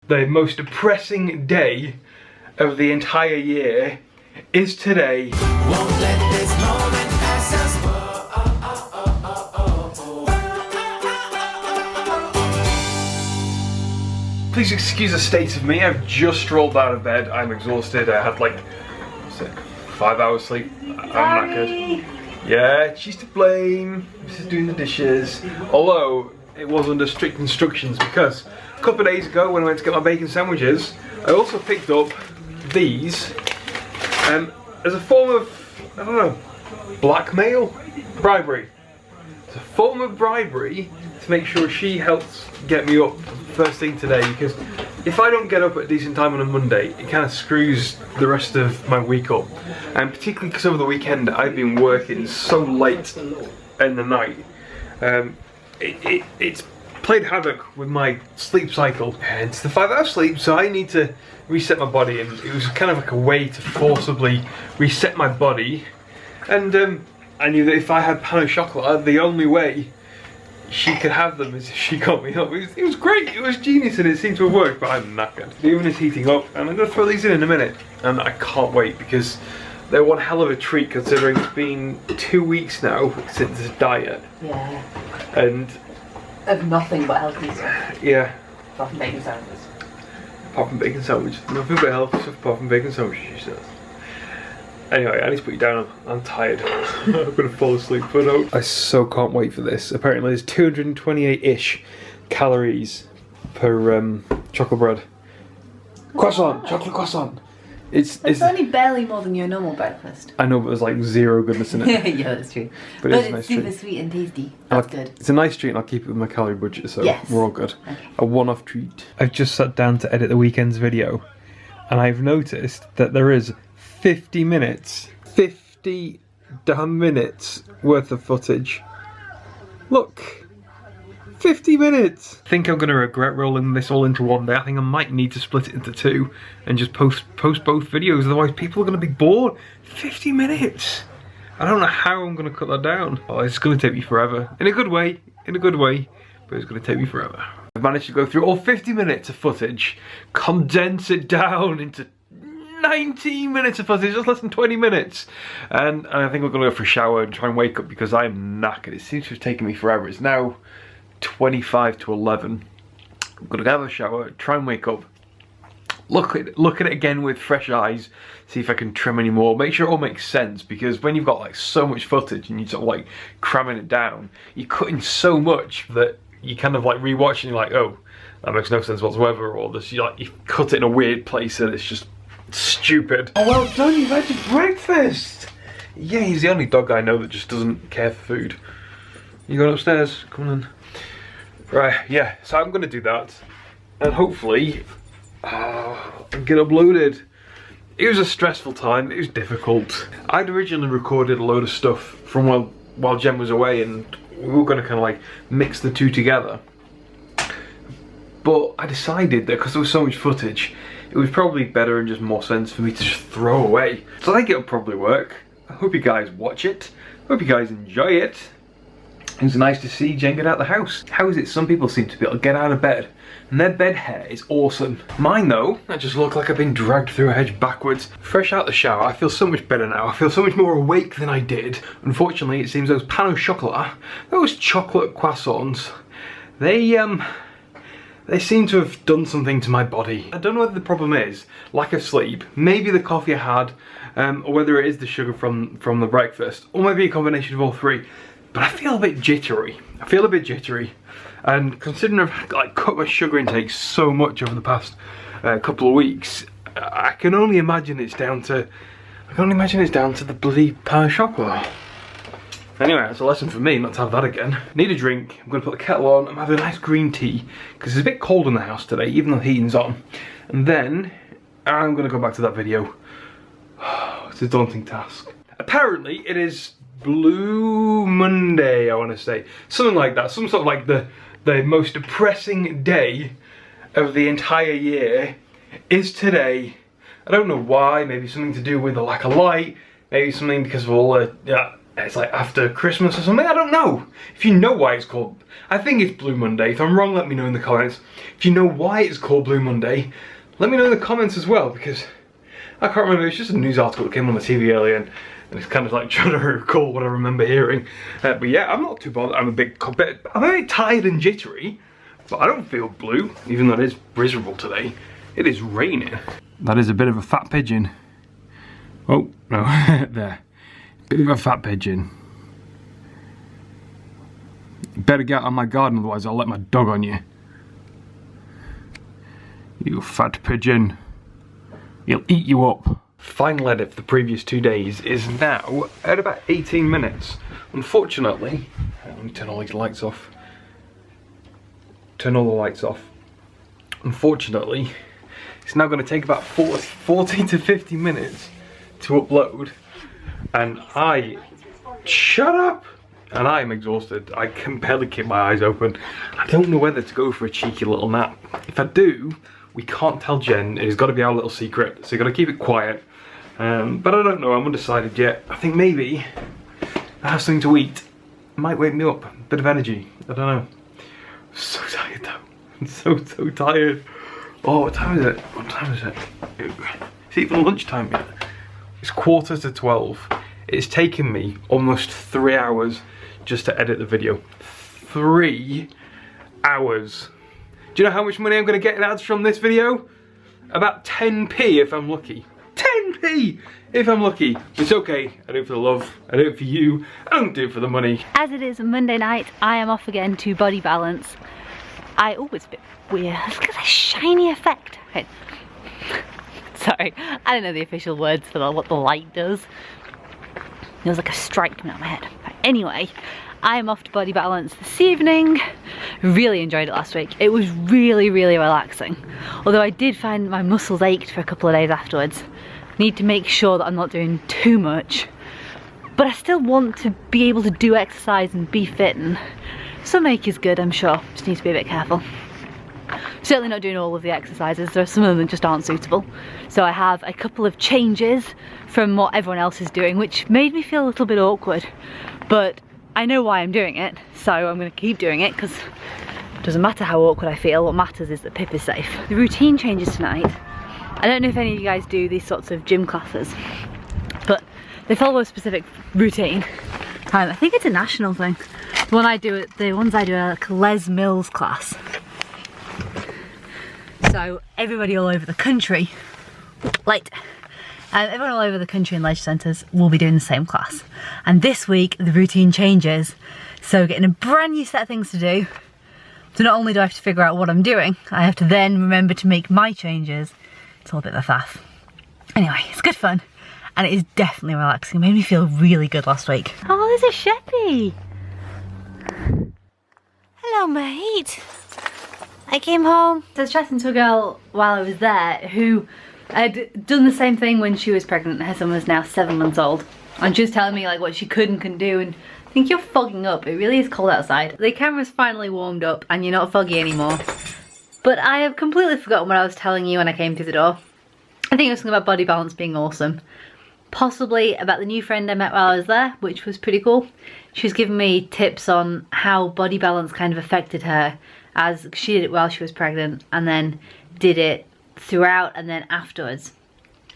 the most depressing day of the entire year is today. Won't let this moment pass us by. Please excuse the state of me. I've just rolled out of bed. I'm exhausted. I had like, what's it, 5 hours sleep. I'm knackered. Yeah, she's to blame. This is doing the dishes. Although it was under strict instructions, because a couple of days ago when I went to get my bacon sandwiches, I also picked up these as a form of, I don't know, blackmail? Bribery. It's a form of bribery to make sure she helps get me up first thing today, because if I don't get up at a decent time on a Monday, it kind of screws the rest of my week up. And particularly because over the weekend I've been working so late in the night. It's played havoc with my sleep cycle. And it's the 5 hour sleep, so I need to reset my body, and it was kind of like a way to forcibly reset my body. And I knew that if I had pain au chocolat, the only way she could have them is if she got me up. It was great, it was genius, and it seemed to have worked, but I'm knackered. The oven is heating up, and I'm going to throw these in a minute, and I can't wait because they're one hell of a treat considering it's been 2 weeks now since this diet. Yeah. And of nothing but healthy stuff. Yeah. Apart from bacon sandwiches. Apart from bacon sandwiches. Nothing but healthy stuff apart from bacon sandwiches, she says. Anyway, I need to put you down. I'm tired. I'm gonna fall asleep, but no. I so can't wait for this. Apparently there's 228-ish calories per chocolate bread. Croissant! Chocolate croissant! It's only barely more than your normal breakfast. I know, but there's like zero goodness in it. Yeah, that's true. But it's a nice super treat. sweet and tasty. That's good. It's a nice treat, and I'll keep it with my calorie budget, so yes. We're all good. Okay. A one-off treat. I've just sat down to edit the weekend's video, and I've noticed that there is 50 minutes. 50 damn minutes worth of footage. Look. 50 minutes! I think I'm going to regret rolling this all into one day. I think I might need to split it into two and just post both videos, otherwise people are going to be bored. 50 minutes! I don't know how I'm going to cut that down. Oh, it's going to take me forever. In a good way, but it's going to take me forever. I've managed to go through all 50 minutes of footage, condense it down into 19 minutes of footage, just less than 20 minutes. And I think we're going to go for a shower and try and wake up because I'm knackered. It seems to have taken me forever. It's now 25 to 11. I'm gonna have a shower, try and wake up, look at it again with fresh eyes, see if I can trim any more, make sure it all makes sense, because when you've got like so much footage and you're sort of like cramming it down, you're cutting so much that you kind of like rewatch and you're like, oh, that makes no sense whatsoever, or this, you cut it in a weird place and it's just stupid. Oh, well done, you've had your breakfast! Yeah, he's the only dog I know that just doesn't care for food. You going upstairs? Come on in. Right, yeah, so I'm going to do that, and hopefully get uploaded. It was a stressful time, it was difficult. I'd originally recorded a load of stuff from while Jen was away, and we were going to kind of like mix the two together. But I decided that because there was so much footage, it was probably better and just more sense for me to just throw away. So I think it'll probably work. I hope you guys watch it, hope you guys enjoy it. It was nice to see Jen get out of the house. How is it some people seem to be able to get out of bed and their bed hair is awesome. Mine though, I just look like I've been dragged through a hedge backwards. Fresh out the shower, I feel so much better now. I feel so much more awake than I did. Unfortunately, it seems those pain au chocolat, those chocolate croissants, they seem to have done something to my body. I don't know whether the problem is lack of sleep, maybe the coffee I had, or whether it is the sugar from the breakfast, or maybe a combination of all three. But I feel a bit jittery. And considering I've like cut my sugar intake so much over the past couple of weeks, I can only imagine it's down to the bloody pain au chocolat. Anyway, that's a lesson for me not to have that again. Need a drink. I'm gonna put the kettle on. I'm having a nice green tea because it's a bit cold in the house today, even though the heating's on. And then I'm gonna go back to that video. It's a daunting task. Apparently, it is Blue Monday, I want to say. Something like that. Some sort of like the most depressing day of the entire year is today. I don't know why. Maybe something to do with the lack of light. Maybe something because of all the It's like after Christmas or something, I don't know. If you know why it's called, I think it's Blue Monday. If I'm wrong, let me know in the comments. If you know why it's called Blue Monday, let me know in the comments as well, because I can't remember, it's just a news article that came on the TV earlier, and it's kind of like trying to recall what I remember hearing. But yeah, I'm not too bothered. I'm a bit tired and jittery, but I don't feel blue, even though it is miserable today. It is raining. That is a bit of a fat pigeon. Oh, no, there. Bit of a fat pigeon. You better get out of my garden, otherwise I'll let my dog on you. You fat pigeon. He'll eat you up. Final edit for the previous 2 days is now at about 18 minutes. Unfortunately, let me turn all these lights off. Turn all the lights off. Unfortunately, it's now going to take about 40 to 50 minutes to upload. And shut up! And I am exhausted. I can barely keep my eyes open. I don't know whether to go for a cheeky little nap. If I do, we can't tell Jen. It's got to be our little secret, so you got to keep it quiet. But I don't know, I'm undecided yet. I think maybe I have something to eat. It might wake me up, a bit of energy. I don't know. I'm so tired though. I'm so tired. Oh, what time is it? What time is it? It's even lunchtime yet. It's 11:45. It's taken me almost 3 hours just to edit the video. 3 hours. Do you know how much money I'm going to get in ads from this video? About 10p if I'm lucky. 10p if I'm lucky. It's okay. I do it for the love. I do it for you. I don't do it for the money. As it is Monday night, I am off again to Body Balance. Oh, it's a bit weird. Look at the shiny effect. Okay. Sorry, I don't know the official words for what the light does. There was like a strike coming out of my head. But anyway, I am off to Body Balance this evening. Really enjoyed it last week. It was really relaxing. Although I did find my muscles ached for a couple of days afterwards. Need to make sure that I'm not doing too much. But I still want to be able to do exercise and be fit, and some ache is good, I'm sure. Just need to be a bit careful. Certainly not doing all of the exercises. There are some of them that just aren't suitable. So I have a couple of changes from what everyone else is doing, which made me feel a little bit awkward. But I know why I'm doing it, so I'm going to keep doing it, because it doesn't matter how awkward I feel. What matters is that Pip is safe. The routine changes tonight. I don't know if any of you guys do these sorts of gym classes, but they follow a specific routine. I think it's a national thing. The ones I do are like a Les Mills class. So everybody all over the country, everyone all over the country in leisure centres will be doing the same class. And this week the routine changes, so getting a brand new set of things to do. So not only do I have to figure out what I'm doing, I have to then remember to make my changes. It's all a bit of a faff. Anyway, it's good fun, and it is definitely relaxing. It made me feel really good last week. Oh, there's a Sheppy. Hello, mate. I came home. So I was chatting to a girl while I was there who had done the same thing when she was pregnant. Her son was now 7 months old. And she was telling me like what she could and couldn't do, and I think you're fogging up. It really is cold outside. The camera's finally warmed up and you're not foggy anymore. But I have completely forgotten what I was telling you when I came through the door. I think it was something about Body Balance being awesome. Possibly about the new friend I met while I was there, which was pretty cool. She was giving me tips on how Body Balance kind of affected her, as she did it while she was pregnant and then did it throughout and then afterwards.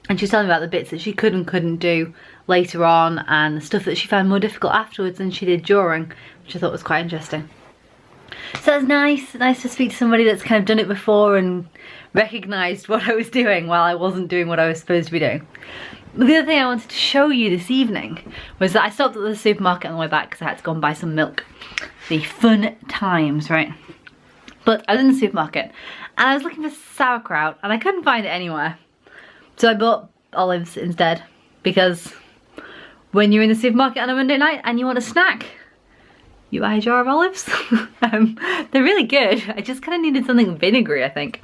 And she was telling me about the bits that she could and couldn't do later on, and the stuff that she found more difficult afterwards than she did during, which I thought was quite interesting. So it was nice to speak to somebody that's kind of done it before and recognised what I was doing while I wasn't doing what I was supposed to be doing. But the other thing I wanted to show you this evening was that I stopped at the supermarket on the way back because I had to go and buy some milk. The fun times, right? But I was in the supermarket and I was looking for sauerkraut and I couldn't find it anywhere. So I bought olives instead, because when you're in the supermarket on a Monday night and you want a snack, you buy a jar of olives. They're really good. I just kind of needed something vinegary, I think.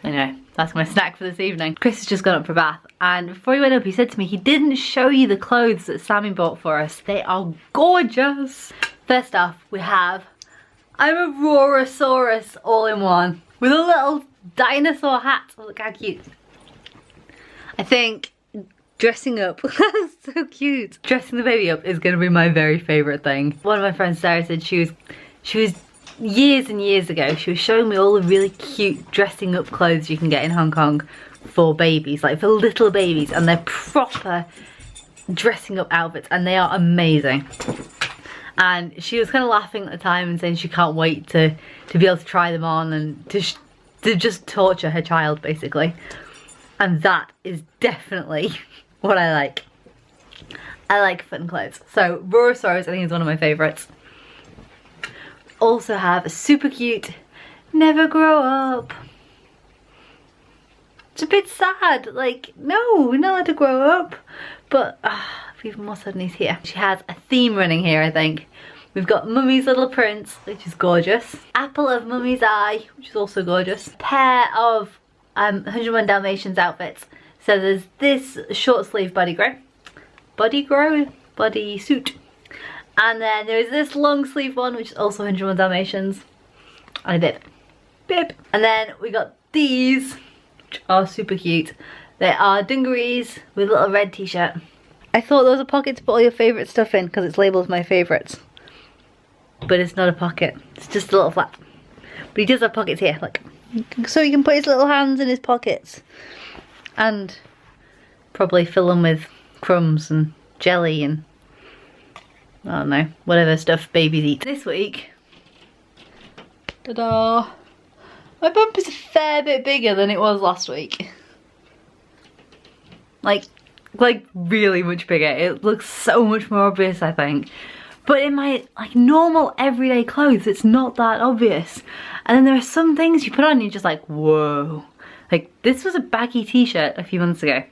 Anyway, that's my snack for this evening. Chris has just gone up for a bath, and before he went up he said to me he didn't show you the clothes that Sammy bought for us. They are gorgeous. First off, we have I'm a Rorosaurus all-in-one with a little dinosaur hat. Look how cute. I think Dressing up, so cute. Dressing the baby up is gonna be my very favorite thing. One of my friends, Sarah, said she was years and years ago, she was showing me all the really cute dressing up clothes you can get in Hong Kong for babies, like for little babies, and they're proper dressing up outfits and they are amazing. And she was kind of laughing at the time and saying she can't wait to be able to try them on and to just torture her child, basically. And that is definitely what I like. I like fun clothes. So Raw Sorrows, I think, is one of my favourites. Also have a super cute Never Grow Up. It's a bit sad, like, no, we're not allowed to grow up. But I've even more sadness here. She has a theme running here, I think. We've got Mummy's Little Prince, which is gorgeous. Apple of Mummy's Eye, which is also gorgeous. Pair of 101 Dalmatians outfits. So there's this short sleeve body suit. And then there's this long sleeve one, which is also 101 Dalmatians. And a bib. And then we got these, which are super cute. They are dungarees with a little red t-shirt. I thought there was a pocket to put all your favourite stuff in because it's labelled my favourites. But it's not a pocket, it's just a little flap. But he does have pockets here, look. So he can put his little hands in his pockets. And probably fill them with crumbs and jelly and, I don't know, whatever stuff babies eat. This week, ta-da! My bump is a fair bit bigger than it was last week. Like really much bigger. It looks so much more obvious, I think. But in my like normal everyday clothes, it's not that obvious. And then there are some things you put on and you're just like, whoa. Like this was a baggy t-shirt a few months ago.